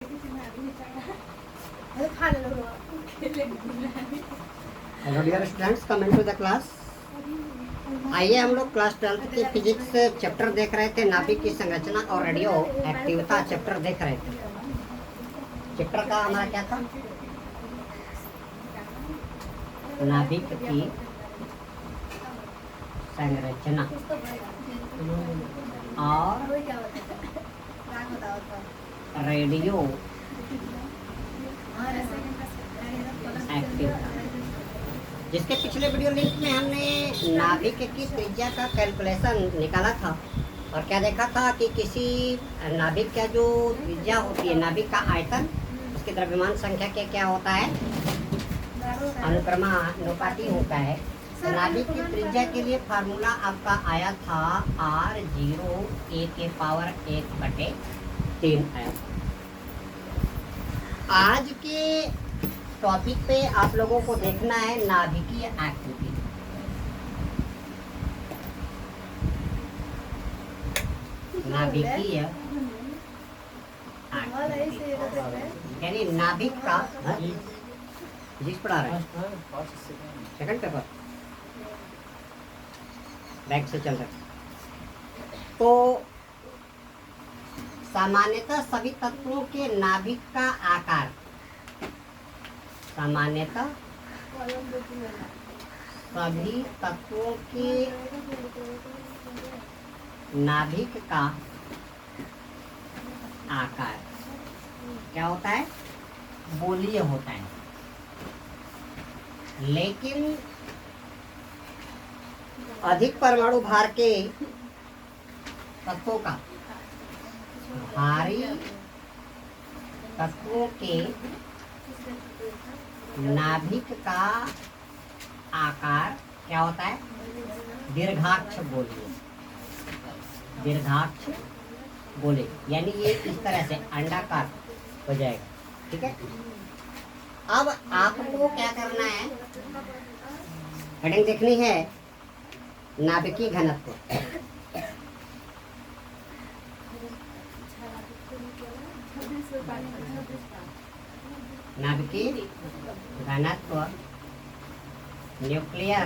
Hello dear students, coming to the class. आइए हम लोग क्लास 12 के फिजिक्स चैप्टर देख रहे थे, नाभिक की संरचना और रेडियो एक्टिविता चैप्टर देख रहे थे। चैप्टर का हमारा क्या था? नाभिक की संरचना और रेडियो एक्टिविता, जिसके पिछले वीडियो लिंक में हमने नाभिक की त्रिज्या का कैलकुलेशन निकाला था और क्या देखा था कि किसी नाभिक का जो त्रिज्या होती है, नाभिक का आयतन, उसकी द्रव्यमान संख्या के क्या होता है, अनुक्रमानुपाती होता है। तो नाभिक की त्रिज्या के लिए फार्मूला आपका आया था R0 a के पावर 1/3 आया। आज के टॉपिक पे आप लोगों को देखना है नाभिकीय एक्टिविटी। नाभिकीय यानी नाभिक का जिस पढ़ा रहे सेकंड पेपर बैक से चल रहा। तो सामान्यतः सभी तत्वों के नाभिक का आकार, सामान्यतः सभी तत्वों के नाभिक का आकार क्या होता है? गोलीय होता है। लेकिन अधिक परमाणु भार के तत्वों का, भारी तत्वों के नाभिक का आकार क्या होता है? दीर्घाक्ष गोलीय। दीर्घाक्ष गोलीय यानी ये इस तरह से अंडाकार हो जाएगा। ठीक है, अब आपको क्या करना है, हेडिंग देखनी है नाभिकीय घनत्व। नाभिकीय घनत्व, न्यूक्लियर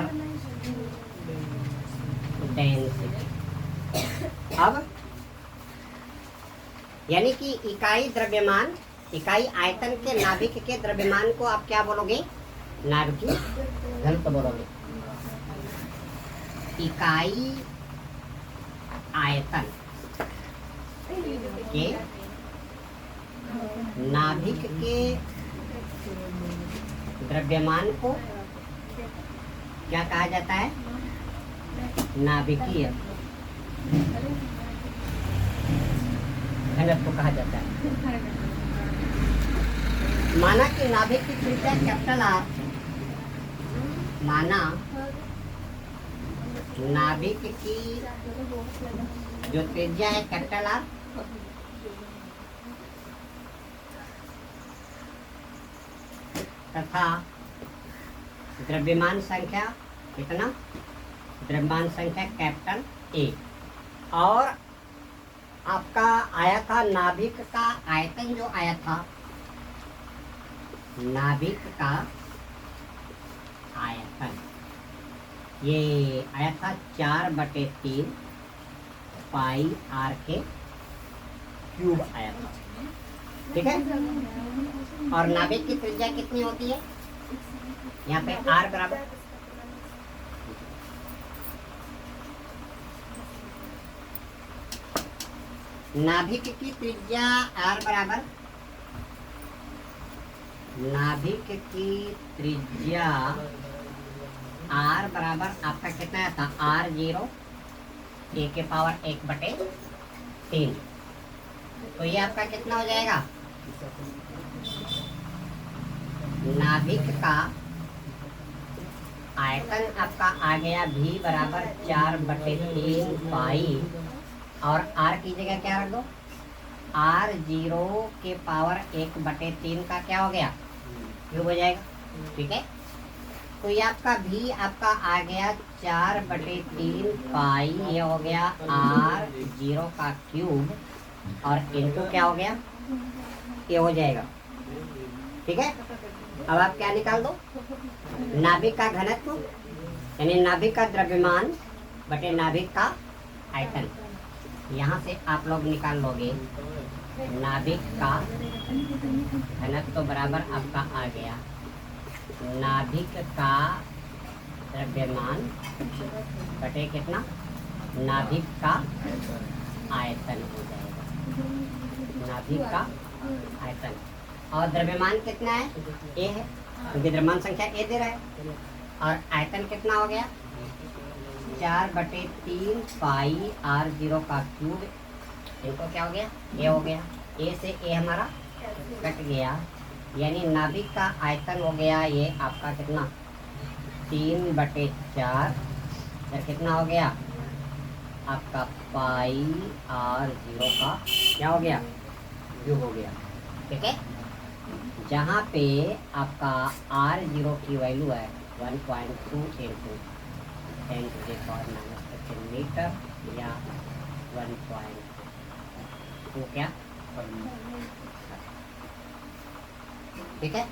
डेंसिटी। अब यानी कि इकाई द्रव्यमान, इकाई आयतन के नाभिक के द्रव्यमान को आप क्या बोलोगे? नाभिकीय घनत्व बोलोगे। इकाई आयतन के नाभिक के द्रव्यमान को क्या कहा जाता है? नाभिकीय घनत्व कहा जाता है। माना कि नाभिक की त्रिज्या कैपिटल आर, माना नाभिक की जो त्रिज्या है कैपिटल आर, तथा द्रव्यमान संख्या कितना? द्रव्यमान संख्या कैपिटल ए, और आपका आया था नाभिक का आयतन, जो आया था नाभिक का आयतन, ये आया था 4/3 पाई आर के क्यूब आया था। ठीक है, और नाभिक की त्रिज्या कितनी होती है? यहाँ पे आर बराबर नाभिक की त्रिज्या आर बराबर, नाभिक की त्रिज्या आर बराबर आपका कितना था? R0 a के पावर 1/3। तो ये आपका कितना हो जाएगा? नाभिक का आयतन आपका आ गया V बराबर 4/3 पाई, और R की जगह क्या रख दो? R0 के पावर 1/3 का क्या हो गया? क्यूब हो जाएगा। ठीक है, तो ये आपका V आपका आ गया 4/3 पाई, ये हो गया R0 का क्यूब, और इनटू क्या हो गया? ये हो जाएगा। ठीक है, अब आप क्या निकाल दो, नाभिक का घनत्व यानी नाभिक का द्रव्यमान बटे नाभिक का आयतन। यहाँ से आप लोग निकाल लोगे नाभिक का घनत्व बराबर आपका आ गया नाभिक का द्रव्यमान बटे कितना, नाभिक का आयतन हो जाएगा, नाभिक का आयतन। और द्रव्यमान कितना है, ए है क्योंकि द्रव्यमान संख्या ए दे रहा है। और आयतन कितना हो गया, 4/3 पाई r0 का क्यूब। इनको क्या हो गया, ए हो गया, ए से ए हमारा कट गया, यानी नाभिक का आयतन हो गया ये आपका कितना, 3/4 फिर कितना हो गया आपका पाई r0 का क्या हो गया, क्यूब हो गया। ठीक है, जहाँ पे आपका r0 की वैल्यू है 1.2 इंटू 10⁻⁻15 मीटर या 1.2 क्या, ठीक है।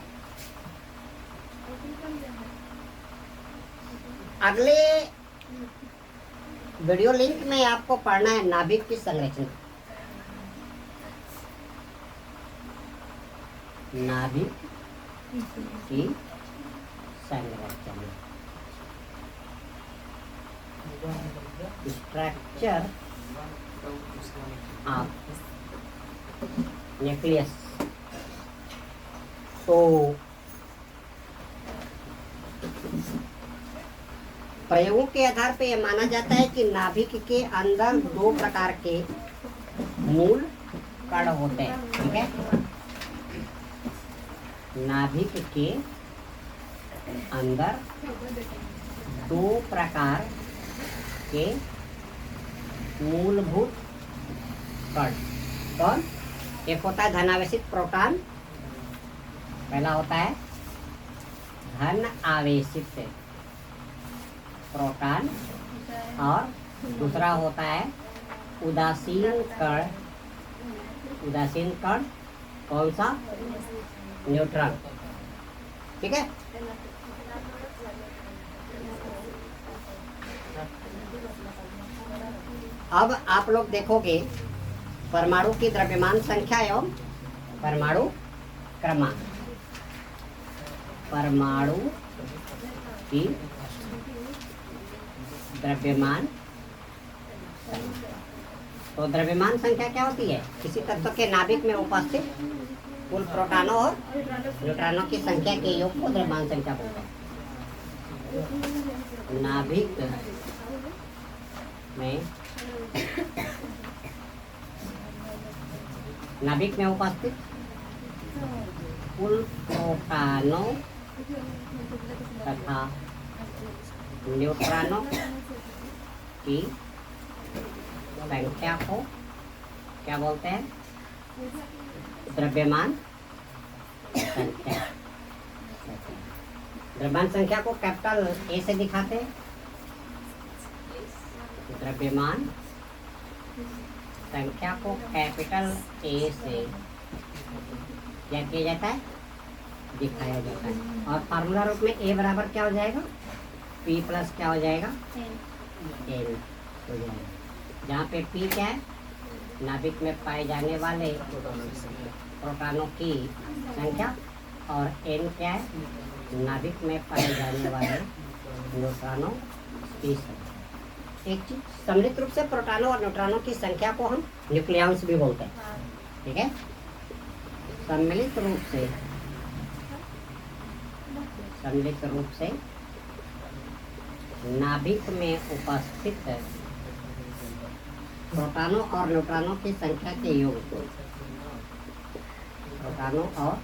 अगले वीडियो लिंक में आपको पढ़ना है नाभिक की संरचना, नाभिक की संरचना, स्ट्रक्चर ऑफ न्यूक्लियस। तो प्रयोगों के आधार पर यह माना जाता है कि नाभिक के अंदर 2 प्रकार के मूल कण होते हैं। ठीक है, नाभिक के अंदर 2 प्रकार के मूलभूत कण। कौन, एक होता है धनावेशित प्रोटॉन, पहला होता है धन आवेशित प्रोटॉन, और दूसरा होता है उदासीन कण। उदासीन कण कौन सा, न्यूट्रॉन। ठीक है, अब आप लोग देखोगे परमाणु की द्रव्यमान संख्या एवं परमाणु क्रमांक। परमाणु की द्रव्यमान, तो द्रव्यमान संख्या क्या होती है, किसी तत्व के नाभिक में उपस्थित कुल प्रोटॉनों और न्यूट्रॉनों की संख्या के योग को द्रव्यमान संख्या बोलते हैं। नाभिक में उपस्थित कुल प्रोटॉनों तथा न्यूट्रॉनों की संख्या को क्या बोलते हैं, द्रव्यमान संख्या। द्रव्यमान संख्या को कैपिटल ए से दिखाते हैं। द्रव्यमान संख्या को कैपिटल ए से क्या किया जाता है, दिखाया जाता है। और फार्मूला रूप में ए बराबर क्या हो जाएगा, पी प्लस क्या हो जाएगा, एल हो जाएगा। जहाँ पे पी क्या है, नाभिक में पाए जाने वाले प्रोटॉनों की संख्या, और एन क्या है, नाभिक में पाए जाने वाले न्यूट्रॉनों की संख्या। एक चीज, सम्मिलित रूप से प्रोटॉनों और न्यूट्रॉनों की संख्या को हम न्यूक्लियांश भी बोलते हैं। ठीक है, सम्मिलित रूप से नाभिक में उपस्थित प्रोटॉनों और न्यूट्रॉनों की संख्या के योग को, प्रोटॉनों और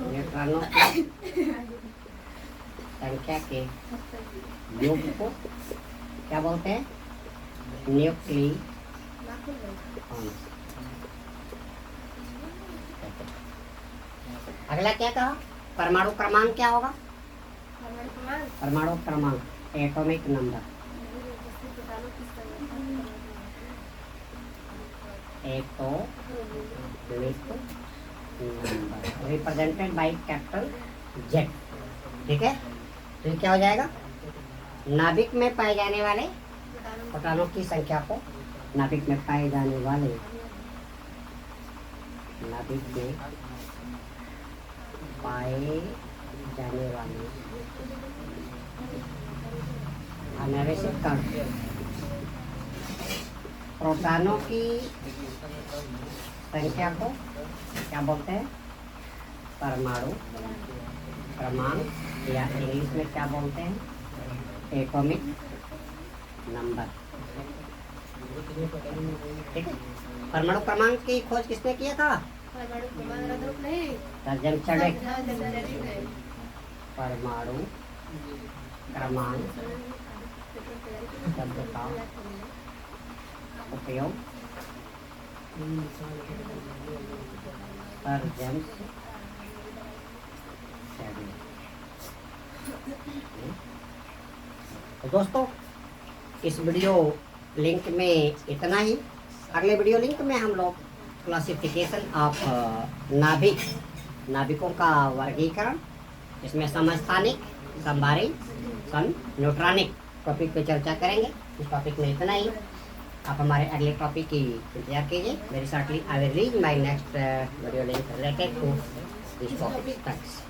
न्यूट्रॉनों की संख्या के योग को क्या बोलते हैं, न्यूक्लियस। अगला क्या कहा, परमाणु क्रमांक क्या होगा, परमाणु क्रमांक, atomic number. Atomic number represented by capital Z. ठीक है, तो ये क्या हो जाएगा, नाभिक में पाए जाने वाले प्रोटॉनों की संख्या को, नाभिक में पाए जाने वाले, नाभिक में पाए जाने वाले अनावश्यक कण प्रोटॉनों की संख्या को क्या बोलते हैं, परमाणु क्रमांक, या इंग्लिश में क्या बोलते हैं, एटॉमिक नंबर। ठीक है, परमाणु क्रमांक की खोज किसने किया था, सर्जन चडेक। परमाणु क्रमांक शब्द का उपयोग सर्जन चडेक। तो दोस्तों, इस वीडियो लिंक में इतना ही। अगले वीडियो लिंक में हम लोग क्लासिफिकेशन ऑफ नाभिकों का वर्गीकरण, इसमें समस्थानिक, संभारिक, न्यूट्रॉनिक टॉपिक पे चर्चा करेंगे। इस टॉपिक में इतना ही। आप हमारे अगले टॉपिक की इंतजार कीजिए। Very shortly I will read my next video link related to this topic. Thanks.